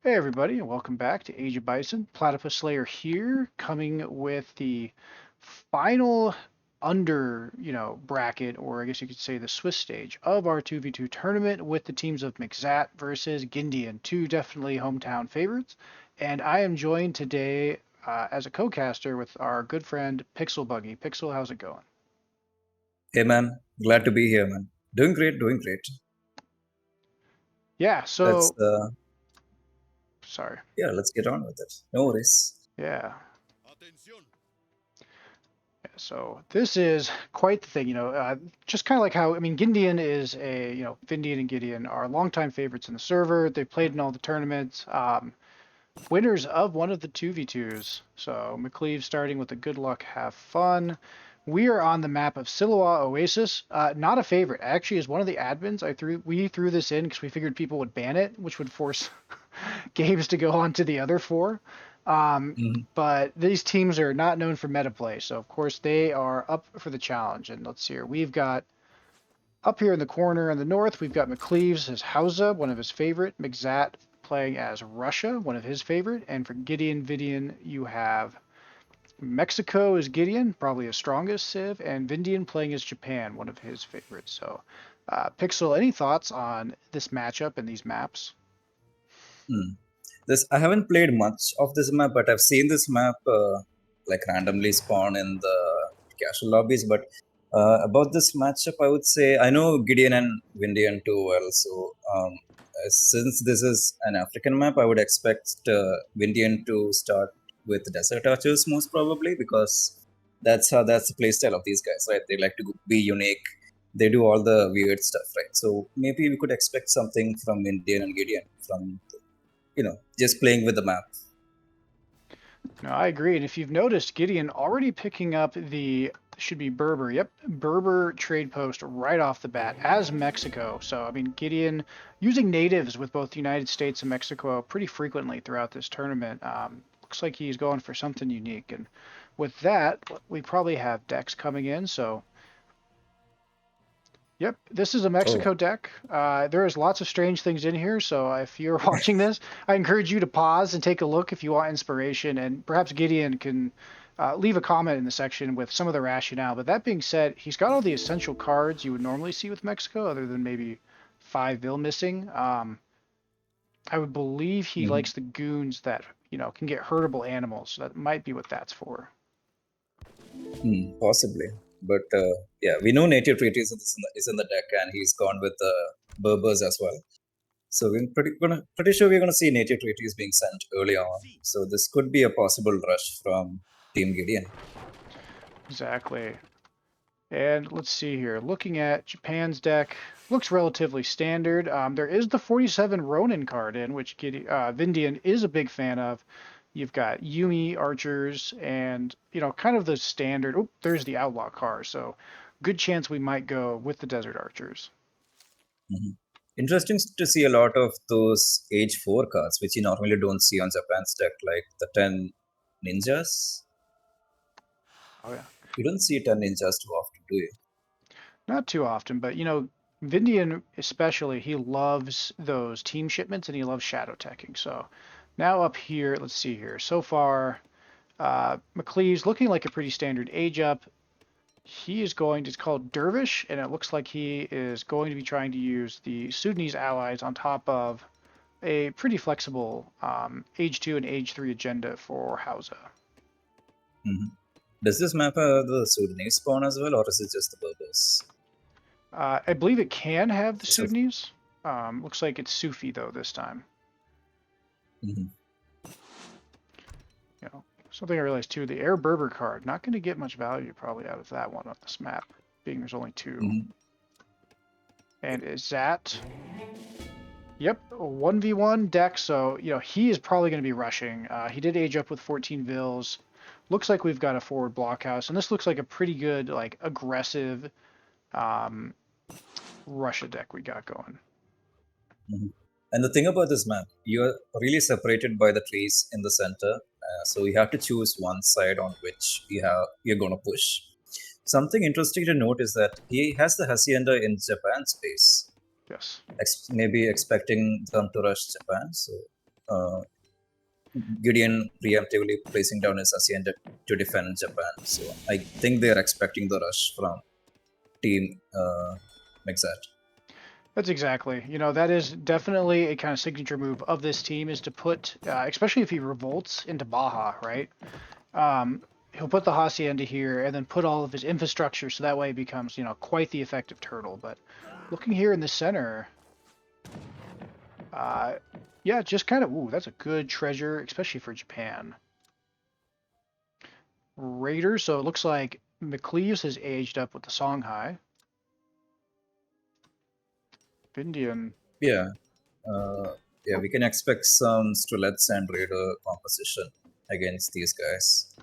Hey everybody, and welcome back to Age of Bison. Platypus Slayer here, coming with the final bracket, or I guess you could say the Swiss stage of our 2v2 tournament with the teams of McZat versus Gideon, two definitely hometown favorites. And I am joined today as a co-caster with our good friend Pixelbuggy. Pixel, how's it going? Hey man, glad to be here, man. Doing great, doing great. Yeah, Let's so sorry. let's get on with it. No worries. Yeah. So this is quite the thing, just kind of like how, I mean, Gideon is Vindian and Gideon are longtime favorites in the server. They've played in all the tournaments, winners of one of the 2v2s. So McCleves starting with a good luck, have fun. We are on the map of Siloa Oasis. Not a favorite. Actually, as one of the admins, we threw this in because we figured people would ban it, which would force games to go on to the other four. Um, Mhm. but these teams are not known for meta play, so of course they are up for the challenge. And let's see here. We've got up here in the corner in the north, we've got McCleaves as Hausa, one of his favorite. McZat playing as Russia, one of his favorite. And for Gideon Vindian, you have Mexico as Gideon, probably his strongest civ, and Vindian playing as Japan, one of his favorites. So, Pixel, any thoughts on this matchup and these maps? Hmm. This I haven't played much of this map, but I've seen this map like randomly spawn in the casual lobbies. But about this matchup, I would say I know Gideon and Vindian too well. So since this is an African map, I would expect Vindian to start with desert archers most probably because that's the playstyle of these guys, right? They like to be unique. They do all the weird stuff, right? So maybe we could expect something from Indian and Gideon from just playing with the map. No, I agree. And if you've noticed, Gideon already picking up the should be Berber. Yep, Berber trade post right off the bat as Mexico. So I mean, Gideon using natives with both the United States and Mexico pretty frequently throughout this tournament. Looks like he's going for something unique. And with that, we probably have decks coming in. So yep, this is a Oh, Mexico deck. There is lots of strange things in here, so if you're watching this, I encourage you to pause and take a look if you want inspiration, and perhaps Gideon can leave a comment in the section with some of the rationale. But that being said, he's got all the essential cards you would normally see with Mexico, other than maybe 5 bill missing. I would believe he mhm. likes the goons that can get hurtable animals. So that might be what that's for. Possibly. But yeah, we know native treaties is in the deck, and he's gone with the Berbers as well. So we're pretty sure we're gonna see native treaties being sent early on. So this could be a possible rush from Team Gideon. Exactly. And let's see here. Looking at Japan's deck, looks relatively standard. There is the 47 Ronin card in, which Vindian is a big fan of. You've got Yumi archers and, kind of the standard. Oh, there's the outlaw card. So good chance we might go with the desert archers. Mhm. Interesting to see a lot of those Age 4 cards, which you normally don't see on Japan's deck, like the 10 ninjas. Oh, yeah. You don't see 10 ninjas too often, do you? Not too often, but, Vindian especially, he loves those team shipments and he loves shadow teching. So now up here, let's see here. So far, McCleaves looking like a pretty standard age up. He is going to, it's called Dervish, and it looks like he is going to be trying to use the Sudanese allies on top of a pretty flexible age 2 and age 3 agenda for Hausa. Mhm. Does this map have the Sudanese spawn as well, or is it just the Berbers? I believe it can have the So, Sudanese. Looks like it's Sufi though this time. mhm, Something I realized too, the Air Berber card, not going to get much value probably out of that one on this map, being there's only two. mhm, And Ezzat, yep, a 1v1 deck, so, he is probably going to be rushing. He did age up with 14 vills. Looks like we've got a forward blockhouse, and this looks like a pretty good, like, aggressive um, Russia deck we got going. mhm. And the thing about this map, you're really separated by the trees in the center, so you have to choose one side on which you're going to push. Something interesting to note is that he has the hacienda in Japan space, Yes. maybe expecting them to rush Japan. So Gideon preemptively placing down his ascendant to defend Japan. So I think they are expecting the rush from Team McZat. That's exactly. That is definitely a kind of signature move of this team is to put, especially if he revolts into Baja, right? He'll put the hacienda here and then put all of his infrastructure so that way it becomes, quite the effective turtle. But looking here in the center, yeah, just kind of, ooh, that's a good treasure, especially for Japan. Raiders, so it looks like McCleves has aged up with the Songhai. Vindian. Yeah, yeah, we can expect some strelets and raider composition against these guys.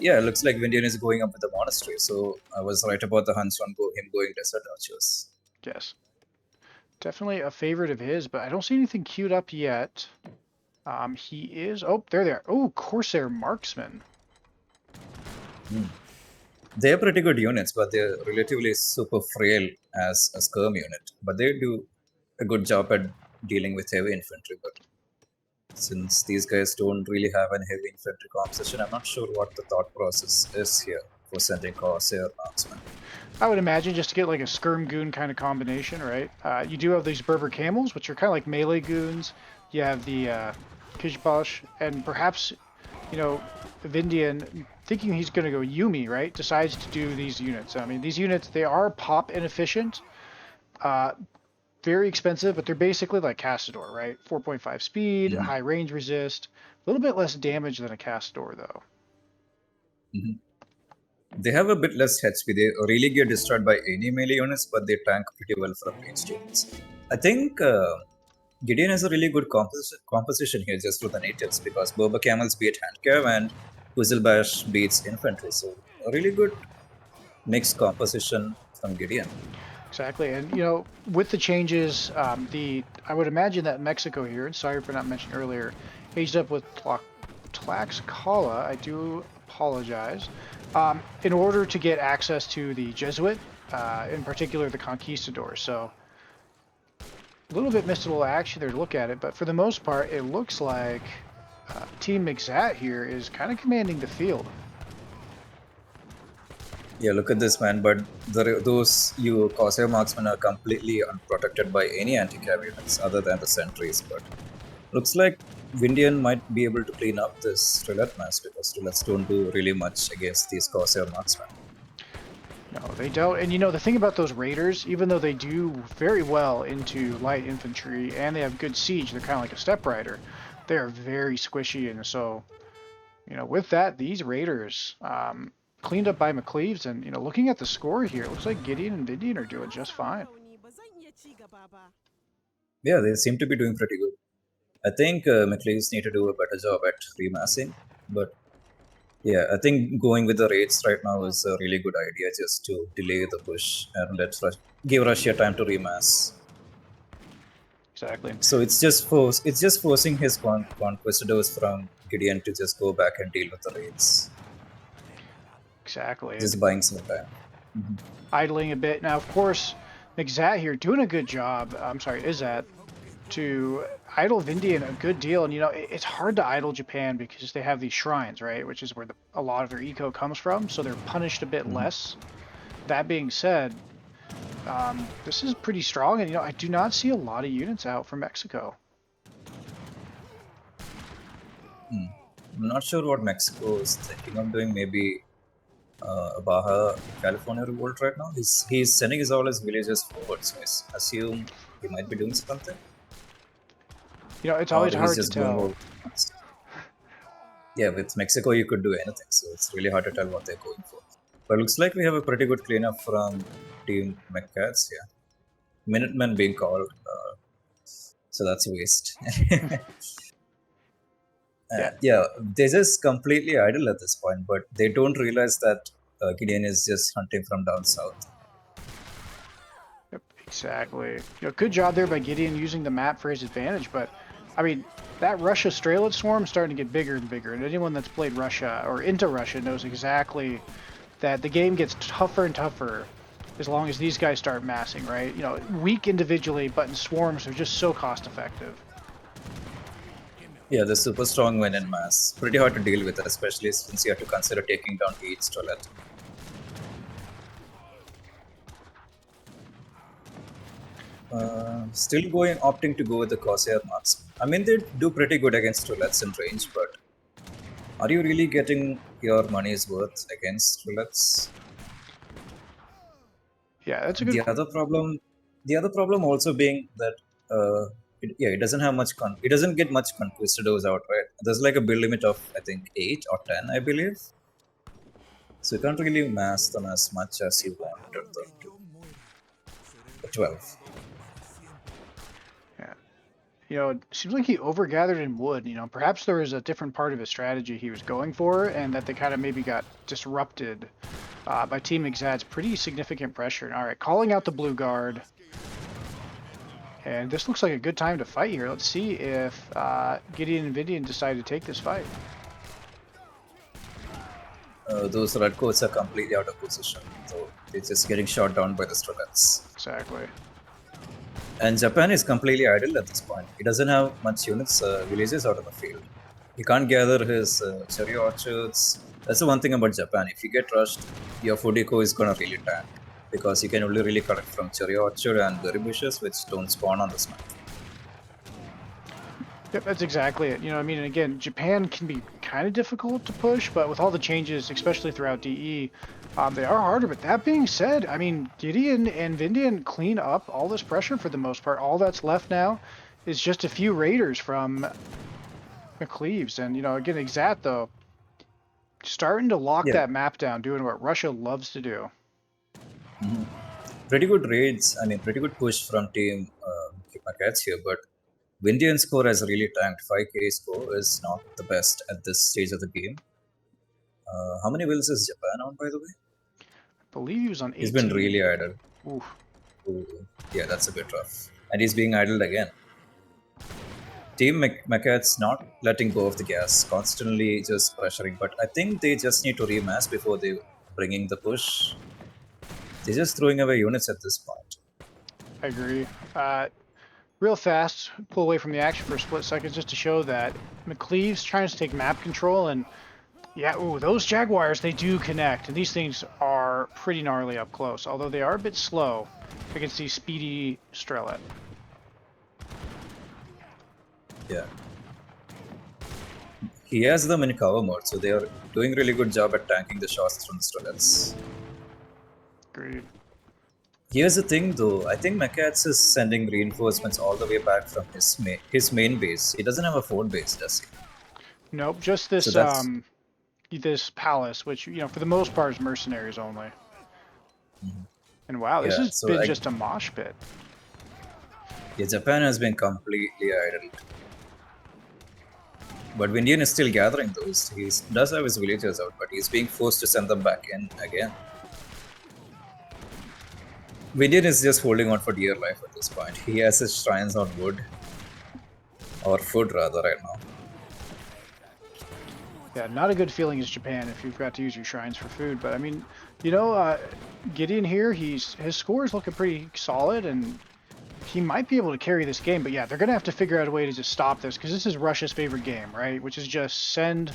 Yeah, it looks like Vindian is going up with the monastery, so I was right about the hunch on him going desert archers. Yes. Definitely a favorite of his, but I don't see anything queued up yet. He is... Oh, there they are. Oh, Corsair Marksman. They're pretty good units, but they're relatively super frail as a skirm unit. But they do a good job at dealing with heavy infantry. But since these guys don't really have any heavy infantry composition, I'm not sure what the thought process is here for sending Corsair Marksman. I would imagine just to get like a skirm goon kind of combination, right? You do have these Berber camels, which are kind of like melee goons. You have the Kishbosh, and perhaps, Vindian, thinking he's going to go Yumi, right, decides to do these units. I mean, these units, they are pop inefficient, very expensive, but they're basically like Castador, right? 4.5 speed, high range resist, a little bit less damage than a Castador, though. They have a bit less HP. They really get destroyed by any melee units, but they tank pretty well from ranged units. I think Gideon has a really good composition here just for the natives because Berber camels beat handcav and Quizzlebash beats infantry. So a really good mixed composition from Gideon. Exactly, and with the changes, I would imagine that Mexico here, and sorry for not mentioning earlier, aged up with Tlaxcala. I do apologize. In order to get access to the Jesuit, in particular the Conquistador. So a little bit missed a little action there to look at it, but for the most part, it looks like Team McZat here is kind of commanding the field. Yeah, look at this, man. But those Corsair marksmen are completely unprotected by any anti-cav units other than the sentries. But looks like Vindian might be able to clean up this Strelet mass because Strelets don't do really much against these Corsair marksmen. No, they don't. And the thing about those raiders, even though they do very well into light infantry and they have good siege, they're kind of like a step rider. They are very squishy, and so, with that, these raiders cleaned up by McCleves, and looking at the score here, it looks like Gideon and Vindian are doing just fine. Yeah, they seem to be doing pretty good. I think McCleves need to do a better job at remassing, but yeah, I think going with the raids right now is a really good idea just to delay the push and give Russia time to remass. Exactly. So it's just forcing his conquistadors from Gideon to just go back and deal with the raids. Exactly. Just buying some time. Idling a bit. Now, of course, McZat here doing a good job. I'm sorry, Ezzat, to idle Vindian a good deal. And, it's hard to idle Japan because they have these shrines, right? Which is where a lot of their eco comes from. So they're punished a bit less. That being said, this is pretty strong. And, I do not see a lot of units out from Mexico. I'm not sure what Mexico is thinking of doing. Maybe a Baja California revolt right now. He's sending all his villagers forward, so I assume he might be doing something. It's always hard to tell. Yeah, with Mexico you could do anything, so it's really hard to tell what they're going for. But it looks like we have a pretty good cleanup from Team McCats, yeah. Minutemen being called, so that's a waste. Yeah, they just completely idle at this point, but they don't realize that Gideon is just hunting from down south. Yep, exactly. Good job there by Gideon using the map for his advantage, but I mean, that Russia Strelet swarm is starting to get bigger and bigger, and anyone that's played Russia or into Russia knows exactly that the game gets tougher and tougher as long as these guys start massing, right? Weak individually, but in swarms, they're just so cost effective. Yeah, the super strong win in mass. Pretty hard to deal with, especially since you have to consider taking down each strelet. Still opting to go with the Corsair marks. I mean, they do pretty good against strelets in range, but are you really getting your money's worth against strelets? Yeah, that's a good. The other problem also being that it doesn't have much it doesn't get much conquistadors out, right? There's like a build limit of I think 8 or 10, I believe. So you can't really mass them as much as you wanted them to. 12. Yeah. It seems like he overgathered in wood. Perhaps there was a different part of his strategy he was going for, and that they kind of maybe got disrupted by Team Ezzat's pretty significant pressure. All right, calling out the blue guard. And this looks like a good time to fight here. Let's see if Gideon and Vindian decide to take this fight. Those red coats are completely out of position, so they're just getting shot down by the strelets. Exactly. And Japan is completely idle at this point. He doesn't have much units, villages out of the field. He can't gather his cherry orchards. That's the one thing about Japan. If you get rushed, your food eco is gonna really tank because you can only really collect from cherry orchard and berry bushes, which don't spawn on this map. Yep, that's exactly it. And again, Japan can be kind of difficult to push, but with all the changes, especially throughout DE, they are harder. But that being said, Gideon and Vindian clean up all this pressure for the most part. All that's left now is just a few raiders from McCleves. And, again, Ezzat, though, starting to lock that map down, doing what Russia loves to do. Mm-hmm. Pretty good raids. Pretty good push from Team McCleves here, but Vindian's score has really tanked. 5k score is not the best at this stage of the game. How many wills is Japan on, by the way? I believe he was on 18. He's been really idle. Oof. Ooh, yeah, that's a bit rough. And he's being idled again. Team McCleves not letting go of the gas, constantly just pressuring. But I think they just need to remass before they bringing the push. They're just throwing away units at this point. I agree. Real fast, pull away from the action for a split second just to show that McCleves trying to take map control, and yeah, those Jaguars, they do connect, and these things are pretty gnarly up close, although they are a bit slow against the speedy Strelet. Yeah. He has them in cover mode, so they are doing really good job at tanking the shots from the Strelets. Agreed. Here's the thing though, I think McCleves is sending reinforcements all the way back from his main base. He doesn't have a fort base, does he? Nope, just this this palace, which for the most part is mercenaries only. Mm-hmm. And wow, this has been just a mosh pit. Yeah, Japan has been completely idle. But Vindian is still gathering those. He does have his villagers out, but he's being forced to send them back in again. Gideon is just holding on for dear life at this point. He has his shrines on wood. Or food rather right now. Yeah, not a good feeling as Japan if you've got to use your shrines for food. But Gideon here, his score is looking pretty solid, and he might be able to carry this game. But yeah, they're going to have to figure out a way to just stop this, because this is Russia's favorite game, right? Which is just send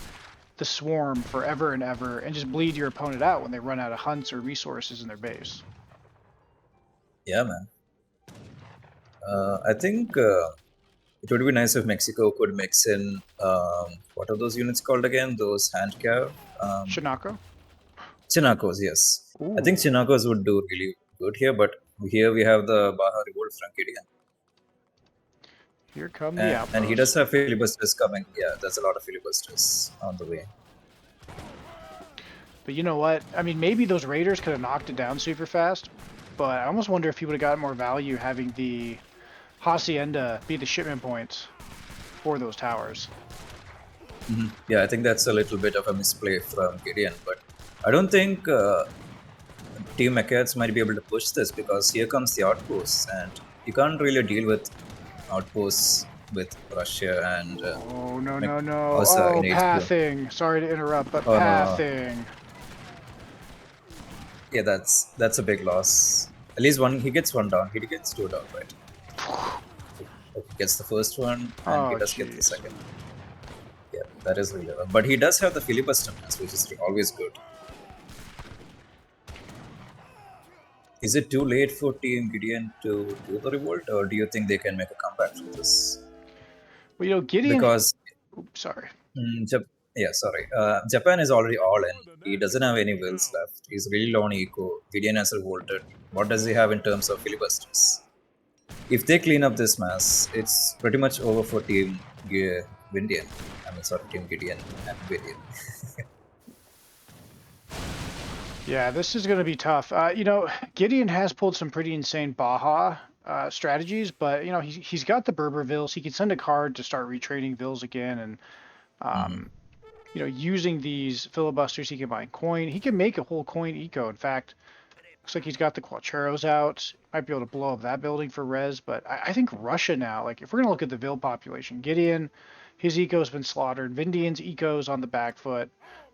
the swarm forever and ever and just bleed your opponent out when they run out of hunts or resources in their base. Yeah, man. I think it would be nice if Mexico could mix in, what are those units called again? Those hand cav? Shinako? Chinacos, yes. Ooh. I think Chinacos would do really good here, but here we have the Baja Revolt from Gideon. Here come the outposts. And he does have filibusters coming. Yeah, there's a lot of filibusters on the way. But you know what? Maybe those raiders could have knocked it down super fast, but I almost wonder if he would have gotten more value having the Hacienda be the shipment points for those towers. Mm-hmm. Yeah, I think that's a little bit of a misplay from Gideon, but I don't think Team McCleves might be able to push this, because here comes the outposts, and you can't really deal with outposts with Russia and... oh, no. Oh, pathing. Sorry to interrupt, but pathing. No. Yeah, that's a big loss. At least he gets one down. He gets two down, right? He gets the first one, and he does get the second. Yeah, that is really well. But he does have the filibuster mass, which is always good. Is it too late for Team Gideon to do the revolt, or do you think they can make a comeback from this? Well, Gideon. Because, Oops, sorry. yeah, sorry. Japan is already all in. He doesn't have any wills left. He's really low on eco. Gideon has revolted. What does he have in terms of filibusters? If they clean up this mess, it's pretty much over for Team Vindian. Team Gideon and Vindian. Yeah, this is going to be tough. Gideon has pulled some pretty insane Baja strategies, but he's got the Berber Vills. He can send a card to start retraining Vills again, and using these filibusters, he can buy coin. He can make a whole coin eco. In fact, looks like he's got the Quacheros out. Might be able to blow up that building for res, but I think Russia now, like if we're going to look at the Vil population, Gideon, his eco's been slaughtered. Vindian's eco's on the back foot.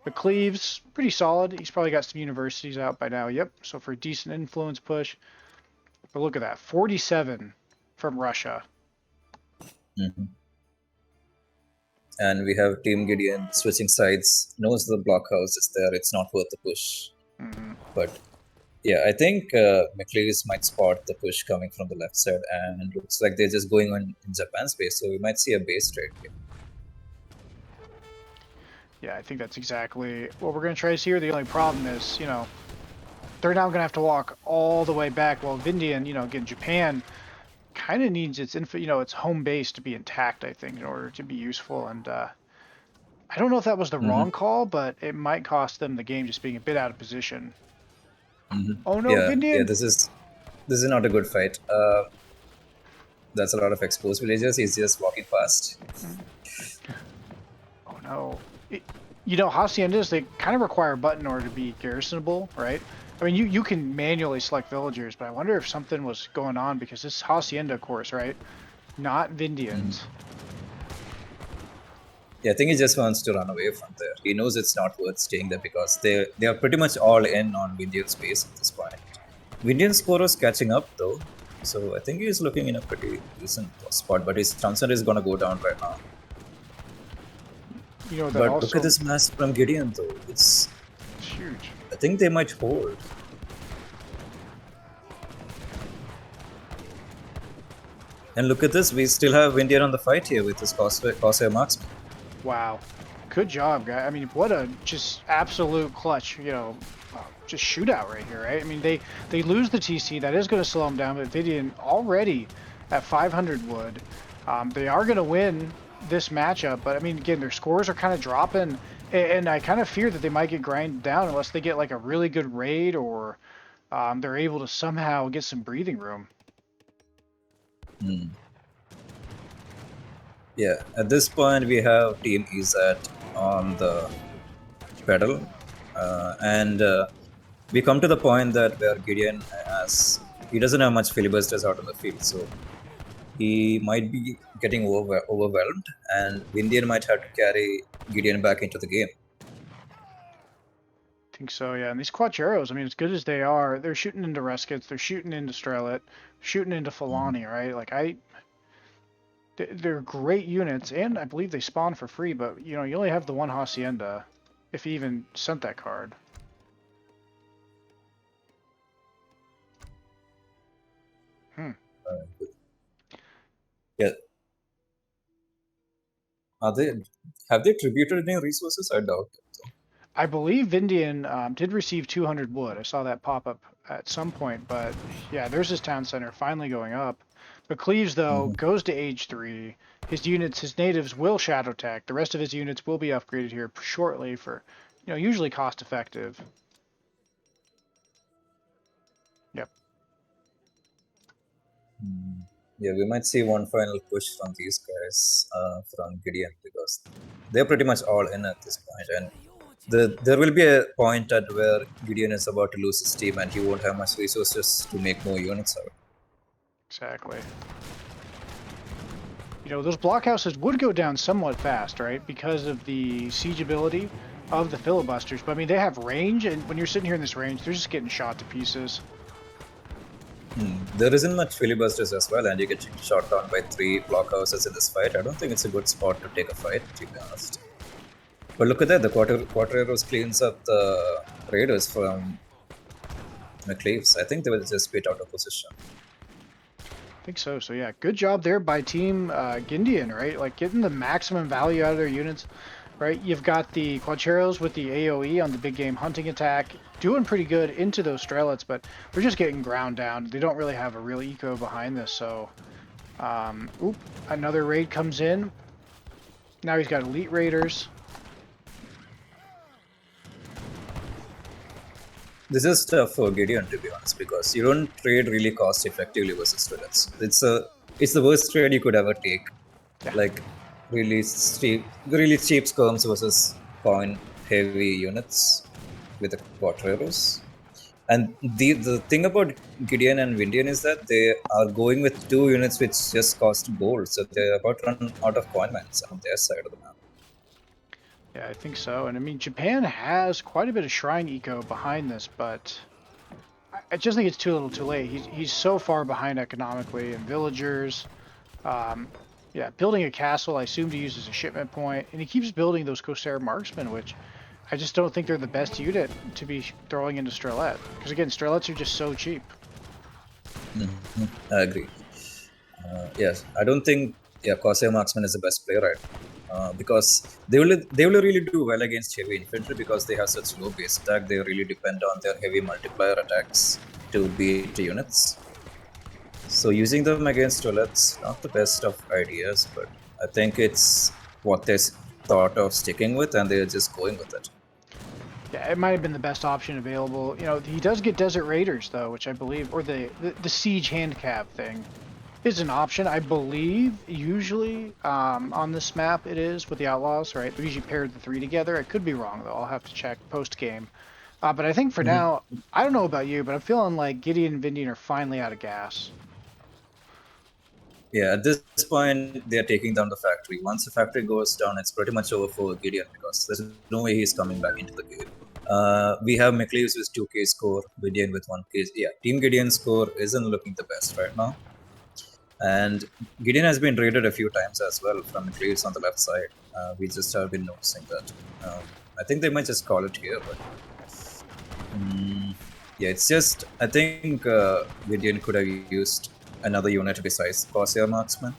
McCleves, pretty solid. He's probably got some universities out by now. Yep. So for a decent influence push. But look at that. 47 from Russia. Mm-hmm. And we have Team Gideon switching sides. Knows the blockhouse is there. It's not worth the push. Mm-hmm. But yeah, I think McCleves might spot the push coming from the left side, and it looks like they're just going on in Japan's base. So we might see a base trade here. Yeah, I think that's exactly what we're going to try to see here. The only problem is, they're now going to have to walk all the way back. Well, Vindian, again, Japan kind of needs its its home base to be intact, I think, in order to be useful. And I don't know if that was the wrong call, but it might cost them the game just being a bit out of position. Oh no, Vindian! Yeah, this is not a good fight. That's a lot of exposed villagers. He's just walking past. Oh no. Haciendas, they kind of require a button in order to be garrisonable, right? I mean, you can manually select villagers, but I wonder if something was going on because this Hacienda course, right? Not Vindians. Yeah, I think he just wants to run away from there. He knows it's not worth staying there because they are pretty much all in on Vindian's space at this point. Vindian's score is catching up though, so I think he's looking in a pretty decent spot, but his transfer is going to go down right now. But also, look at this mass from Gideon though. It's huge. I think they might hold. And look at this, we still have Vindian on the fight here with his Corsair marksman. Wow. Good job, guy. I mean, what a just absolute clutch, just shootout right here, right? I mean, they lose the TC. That is going to slow them down, but Vindian already at 500 wood. They are going to win this matchup, but I mean, again, their scores are kind of dropping, and I kind of fear that they might get grinded down unless they get like a really good raid or they're able to somehow get some breathing room. Yeah, at this point we have Team Ezzat on the pedal, and we come to the point that where Gideon he doesn't have much filibusters out on the field, so he might be getting overwhelmed, and Vindian might have to carry Gideon back into the game. I think so, yeah. And these Quacheros, I mean, as good as they are, they're shooting into Reskets, they're shooting into Strelet, shooting into Falani, right? Like, they're great units, and I believe they spawn for free, but, you only have the one Hacienda, if you even sent that card. Yeah. Have they tributed any resources? I doubt it. So. I believe Vindian did receive 200 wood. I saw that pop up at some point, but yeah, there's his town center finally going up. McCleves, though, goes to age 3. His natives will shadow tech. The rest of his units will be upgraded here shortly for, usually cost effective. Yep. Yeah, we might see one final push from these guys from Gideon because they're pretty much all in at this point, and there will be a point at where Gideon is about to lose his team and he won't have much resources to make more units out. Exactly. Those blockhouses would go down somewhat fast, right? Because of the siege ability of the filibusters. But I mean, they have range, and when you're sitting here in this range, they're just getting shot to pieces. There isn't much filibusters as well, and you get shot down by 3 blockhouses in this fight. I don't think it's a good spot to take a fight, to be honest. But look at that, the Quarteros cleans up the Raiders from McCleves. I think they will just bit out of position. I think so. So yeah, good job there by Team Gindian, right? Like getting the maximum value out of their units, right? You've got the Quacheros with the AoE on the big game hunting attack, doing pretty good into those strelets, but we're just getting ground down. They don't really have a real eco behind this, so oop, another raid comes in. Now he's got elite raiders. This is tough for Gideon, to be honest, because you don't trade really cost effectively versus Strelets. It's the worst trade you could ever take. Yeah. Like really cheap skirms versus coin heavy units with the Quatreros. And the thing about Gideon and Vindian is that they are going with 2 units which just cost gold, so they're about to run out of coin mines on their side of the map. Yeah, I think so. And I mean, Japan has quite a bit of shrine eco behind this, but I just think it's too little too late. He's so far behind economically and villagers. Um, yeah, building a castle, I assume to use as a shipment point, and he keeps building those Corsair marksmen, which I just don't think they're the best unit to be throwing into Strelet. Because again, Strelets are just so cheap. Mm-hmm. I agree. Yes, I don't think Corsair Marksman is the best player right now. Because they will really do well against heavy infantry because they have such low base attack. They really depend on their heavy multiplier attacks to beat units. So using them against Toilets, not the best of ideas, but I think it's what they thought of sticking with, and they're just going with it. Yeah, it might have been the best option available. You know, he does get Desert Raiders though, which I believe, or the Siege Handcap thing is an option. I believe usually on this map it is with the Outlaws, right? They usually paired the 3 together. I could be wrong though. I'll have to check post game. But I think for Mm-hmm. now, I don't know about you, but I'm feeling like Gideon and Vindian are finally out of gas. Yeah, at this point, they are taking down the factory. Once the factory goes down, it's pretty much over for Gideon because there's no way he's coming back into the game. We have McCleves with 2k score, Gideon with 1k. Yeah, Team Gideon's score isn't looking the best right now. And Gideon has been raided a few times as well from McCleves on the left side. We just have been noticing that. I think they might just call it here, but yeah, it's just I think Gideon could have used another unit besides Corsair Marksman.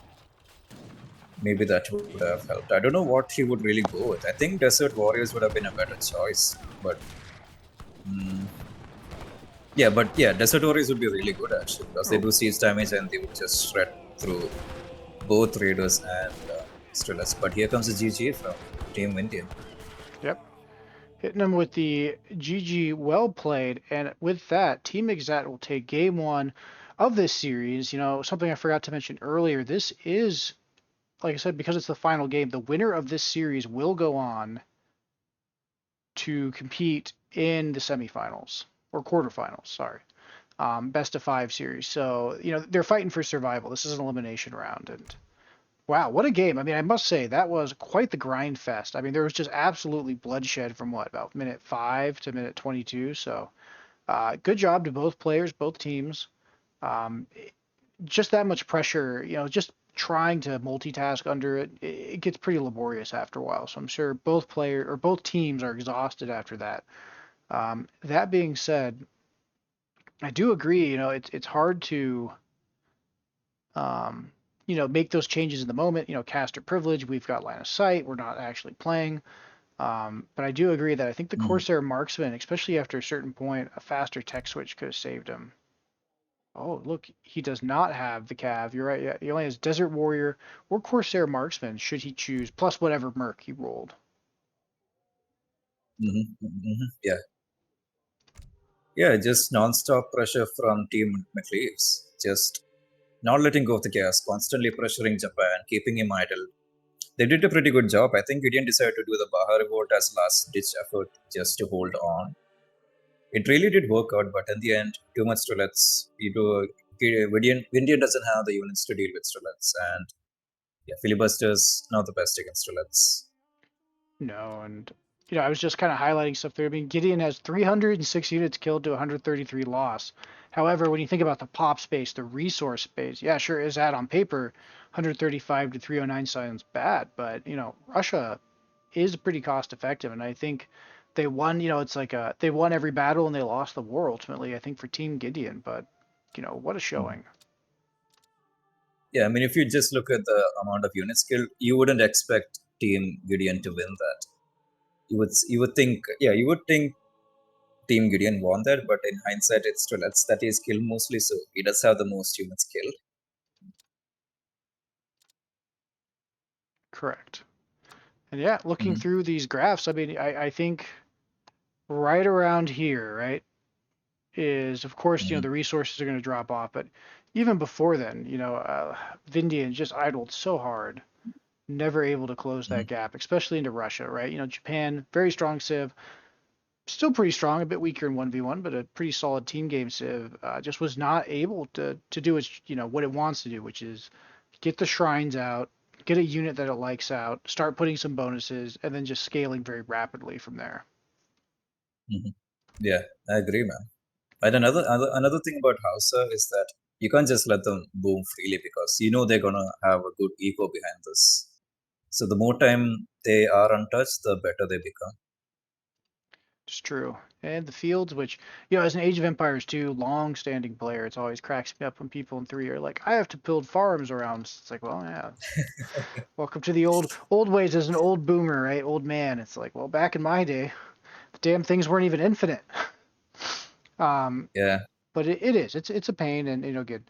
Maybe that would have helped. I don't know what he would really go with. I think Desert Warriors would have been a better choice, but Desert Warriors would be really good actually because they do siege damage and they would just shred through both Raiders and Strelets. But here comes the GG from Team Vindian. Yep. Hitting them with the GG, well played. And with that, Team Ezzat will take game 1 of this series. You know, something I forgot to mention earlier, this is, like I said, because it's the final game, the winner of this series will go on to compete in the semifinals or quarterfinals, sorry. Best of 5 series. So, you know, they're fighting for survival. This is an elimination round. And wow, what a game. I mean, I must say, that was quite the grind fest. I mean, there was just absolutely bloodshed from what, about minute 5 to minute 22. So, good job to both players, both teams. Um, just that much pressure, you know, just trying to multitask under it, it gets pretty laborious after a while. So I'm sure both teams are exhausted after that. That being said, I do agree. You know, it's hard to um, you know, make those changes in the moment. You know, caster privilege. We've got line of sight. We're not actually playing. But I do agree that I think the Corsair marksman, especially after a certain point, a faster tech switch could have saved him. Oh, look, he does not have the cav. You're right. Yeah, he only has Desert Warrior or Corsair Marksman should he choose, plus whatever merc he rolled. Yeah. Yeah, just non-stop pressure from Team McLeaves. Just not letting go of the gas, constantly pressuring Japan, keeping him idle. They did a pretty good job. I think Gideon decided to do the Baja Revolt as last-ditch effort just to hold on. It really did work out, but in the end, too much Strelets. Vindian doesn't have the units to deal with Strelets, and yeah, filibusters not the best against Strelets. No, and you know, I was just kind of highlighting stuff there. I mean, Gideon has 306 units killed to 133 loss. However, when you think about the pop space, the resource space, yeah, sure, Ezzat on paper 135 to 309 sounds bad, but you know, Russia is pretty cost effective, and I think they won. It's like they won every battle and they lost the war ultimately. I think for Team Gideon, but what a Mhm. showing. Yeah, I mean, if you just look at the amount of units killed, you wouldn't expect Team Gideon to win that. You would think, yeah, you would think Team Gideon won that, but in hindsight, it's strelets that is killed mostly, so he does have the most units killed. Correct. And yeah, looking Hmm. through these graphs, I mean, I think right around here, right, is of course, Hmm. the resources are going to drop off, but even before then, Vindian just idled so hard, never able to close Hmm. that gap, especially into Russia, right? Japan, very strong civ, still pretty strong, a bit weaker in 1v1, but a pretty solid team game civ, just was not able to do its, what it wants to do, which is get the shrines out, get a unit that it likes out, start putting some bonuses, and then just scaling very rapidly from there. Hmm. Yeah, I agree, man. And another thing about Hausa is that you can't just let them boom freely because you know they're gonna have a good ego behind this. So the more time they are untouched, the better they become. It's true. And the fields, which, as an Age of Empires 2 long-standing player, it's always cracks me up when people in 3 are like, I have to build farms around. It's like, well, yeah, welcome to the old ways as an old boomer, right? Old man. It's like, well, back in my day, the damn things weren't even infinite. Um, Yeah. but it is. It's a pain, and good.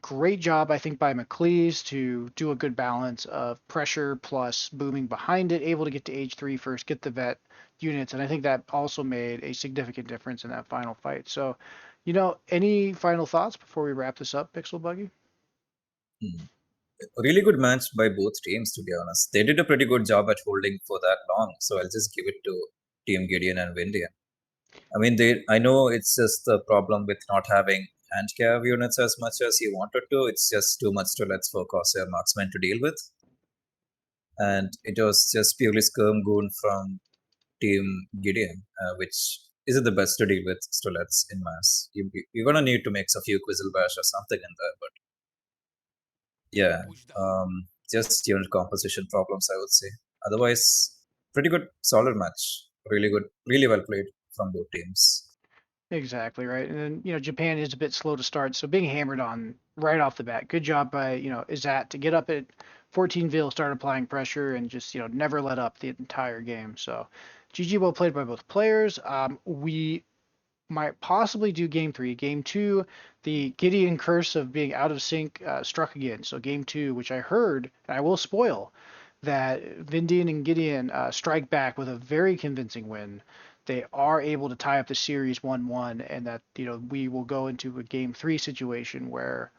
Great job, I think, by McCleves to do a good balance of pressure plus booming behind it, able to get to age 3 first, get the vet units, and I think that also made a significant difference in that final fight. So, any final thoughts before we wrap this up, Pixelbuggy? Hmm. Really good match by both teams, to be honest. They did a pretty good job at holding for that long, so I'll just give it to Team Gideon and Vindian. I mean, I know it's just the problem with not having hand cav units as much as you wanted to. It's just too much to let's for Corsair marksmen to deal with. And it was just purely skirm goon from Team Gideon, which isn't the best to deal with Strelets in mass. You're gonna need to mix a few Quizzle Bash or something in there, but yeah, just unit composition problems, I would say. Otherwise, pretty good, solid match. Really good, really well played from both teams. Exactly right. And then, Japan is a bit slow to start, so being hammered on right off the bat. Good job by, Izzat to get up at 14 Vil, start applying pressure, and just, never let up the entire game. So, GG, well played by both players. We might possibly do game 3. Game 2, the Gideon curse of being out of sync struck again. So, game 2, which I heard, and I will spoil, that Vindian and Gideon strike back with a very convincing win. They are able to tie up the series 1-1, and that we will go into a game 3 situation where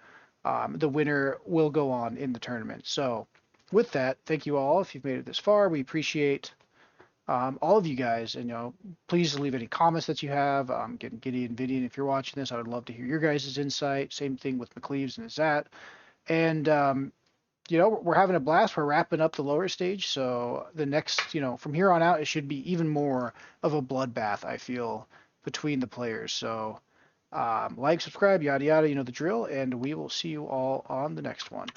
the winner will go on in the tournament. So, with that, thank you all if you've made it this far. We appreciate all of you guys, and please leave any comments that you have. Getting Gideon and Vindian, if you're watching this, I would love to hear your guys' insight. Same thing with McCleves and Ezzat. And we're having a blast. We're wrapping up the lower stage, so the next, from here on out, it should be even more of a bloodbath, I feel, between the players. So, like, subscribe, yada yada, you know the drill, and we will see you all on the next one.